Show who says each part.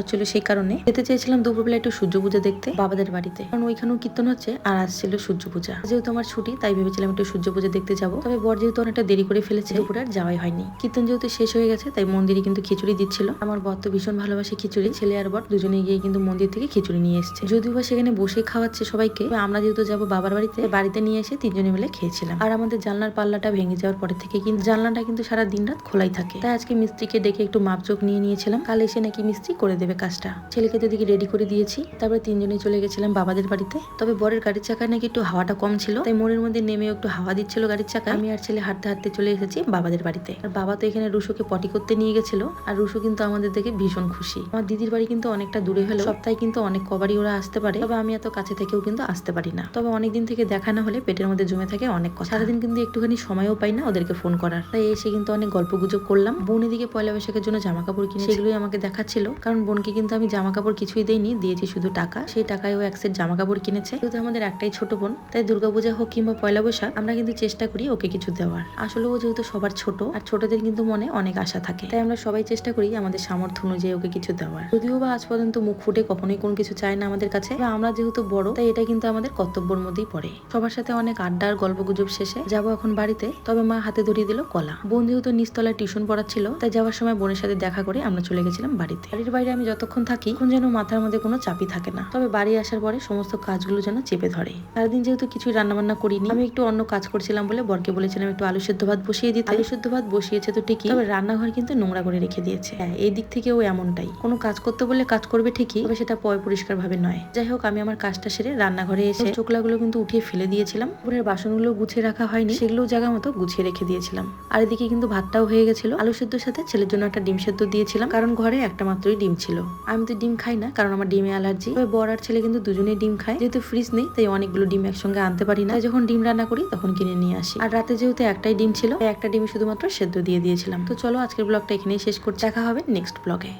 Speaker 1: হচ্ছিল, সেই কারণে যেতে চেয়েছিলাম দুপুরবেলা একটু সূর্য পূজা দেখতে বাবাদের বাড়িতে, কারণ ওইখানেও কীর্তন হচ্ছে আর আসছিল সূর্য পূজা। যেহেতু আমার ছুটি তাই ভেবেছিলাম একটু সূর্য পূজা দেখতে যাবো, তবে বর যেহেতু অনেকটা দেরি করে ফেলেছে দুপুরে আর যাওয়াই হয়নি। কীর্তন যেহেতু শেষ হয়ে গেছে তাই মন্দিরে কিন্তু খিচুড়ি দিচ্ছিল। আমার বর তো ভীষণ ভালোবাসে খিচুড়ি, ছেলে আর বর দুজনে গিয়ে কিন্তু মন্দির থেকে খিচুড়ি নিয়ে এসেছে। যদিও বা সেখানে বসে খাওয়াচ্ছে সবাইকে, আমরা যেহেতু যাবো বাবার বাড়িতে নিয়ে এসে তিনজনে মিলে খেয়েছিলাম। আর আমাদের জানলার পাল্লাটা ভেঙে যাওয়ার পরে থেকে কিন্তু জানলাটা কিন্তু সারা দিন রাত খোলাই থাকে, তাই আজকে মিস্ত্রিকে ডেকে একটু মাপজোক নিয়ে নিয়েছিলাম। কাল এসে নাকি মিস্ত্রি করে দেবে কাজটা। ছেলেকে তো দিকে রেডি করে দিয়েছি, তারপরে তিনজনে চলে গেছিলাম বাবাদের বাড়িতে। তবে বরের গাড়ির চাকায় নাকি একটু হাওয়াটা কম ছিল, তাই মোড়ের মধ্যে নেমে একটু হাওয়া দিচ্ছিল গাড়ির চাকায়। আমি আর ছেলে হাঁটতে হাঁটতে চলে এসেছি বাবাদের বাড়িতে। আর বাবা তো এখানে রুশুকে পটি করতে নিয়ে গেছিল, আর রুশু কিন্তু আমাদের দেখে ভীষণ খুশি। আমার দিদির বাড়ি কিন্তু অনেকটা দূরে হলো, সপ্তাহে কিন্তু অনেক কবারই ওরা আসতে পারে, তবে আমি এত কাছে থেকেও কিন্তু আসতে পারি না। তবে অনেকদিন থেকে দেখা না হলে পেটের মধ্যে জমে থাকে অনেক কথা, সারাদিন কিন্তু একটুখানি সময়ও পাই না ওদেরকে ফোন করার। তাই এসে কিন্তু অনেক গল্প গুজব করলাম। বোন এদিকে পয়লা বৈশাখের জন্য জামা কাপড় কিনে সেগুলোই আমাকে দেখাচ্ছিল, কারণ বোনকে কিন্তু আমি জামা কাপড় কিছুই দেইনি, দিয়েছি শুধু টাকা। সেই টাকায় ও এক সেট জামা কাপড় কিনেছে। যেহেতু আমাদের একটাই ছোট বোন, তাই দুর্গাপূজা হোক কিংবা পয়লা বৈশাখ আমরা কিন্তু চেষ্টা করি ওকে কিছু দেওয়ার। আসলে ও যেহেতু সবার ছোট, আর ছোটদের কিন্তু মনে অনেক আশা থাকে, তাই আমরা সবাই চেষ্টা করি আমাদের সামর্থ্য অনুযায়ী ওকে কিছু দেওয়ার। যদিও বা আজ পর্যন্ত মুখ ফুটে কখনোই কোনো কিছু চায় না আমাদের কাছে, আমরা যেহেতু বড় তাই এটা কিন্তু আমাদের কর্তব্যের মধ্যেই পড়ে। সবার সাথে অনেক আড্ডা আর গল্প গুজব শেষে যাবো এখন বাড়িতে। তবে মা হাতে ধরিয়ে দিল কলা। বোন যেহেতু নিচতলায় টিউশন পড়াচ্ছিল, তাই যাওয়ার সময় বোনের সাথে দেখা করে আমরা চলে গেছিলাম বাড়িতে। বাড়ির বাইরে আমি যতক্ষণ থাকি তখন যেন মাথার মধ্যে কোনো চাপই থাকে না, তবে বাড়ি আসার পরে সমস্ত কাজগুলো যেন চেপে ধরে। সারাদিন যেহেতু কিছুই রান্নাবান্না করিনি, আমি একটু অন্য কাজ করছিলাম বলে বরকে বলেছিলাম একটু আলু সেদ্ধ ভাত বসিয়ে দিতে। আলু সেদ্ধ ভাত বসিয়েছে তো ঠিকই, তবে রান্নাঘর কিন্তু নোংরা করে রেখে দিয়েছে। হ্যাঁ, এই দিক থেকেও এমনটাই, কোনো কাজ করতে বললে কাজ করবে ঠিকই, তবে সেটা পরিষ্কার ভাবে নয়। যাই হোক, আমি আমার কাজটা সেরে রান্নাঘরে এসে চোখলাগুলো কিন্তু উঠিয়ে ফেলে দিয়েছিলাম। উপরের বাসনগুলো গুছিয়ে রাখা হয়নি, সেগুলো জায়গা মতো গুছিয়ে রেখে দিয়েছিলাম। আর এদিকে কিন্তু ভাতটাও হয়ে গেছিল। আলু সেদ্ধর সাথে ছেলের জন্য একটা ডিম সেদ্ধ দিয়েছিলাম, কারণ ঘরে একটা মাত্রই ডিম ছিল। আমি তো ডিম খাই না, কারণ আমার ডিমে অ্যালার্জি। তবে বর আর ছেলে কিন্তু দুজনেই ডিম খায়। যেহেতু ফ্রিজ নেই তাই অনেকগুলো ডিম একসঙ্গে আনতে পারি না, যখন ডিম রান্না করি তখন কিনে নিয়ে আসি। আর রাতে যেহেতু একটাই ডিম ছিল, একটা ডিমে শুধুমাত্র সেদ্ধ দিয়ে দিয়েছিলাম। তো চলো আজকের ব্লগটা এখানেই শেষ করছি, দেখা হবে নেক্সট ব্লগে।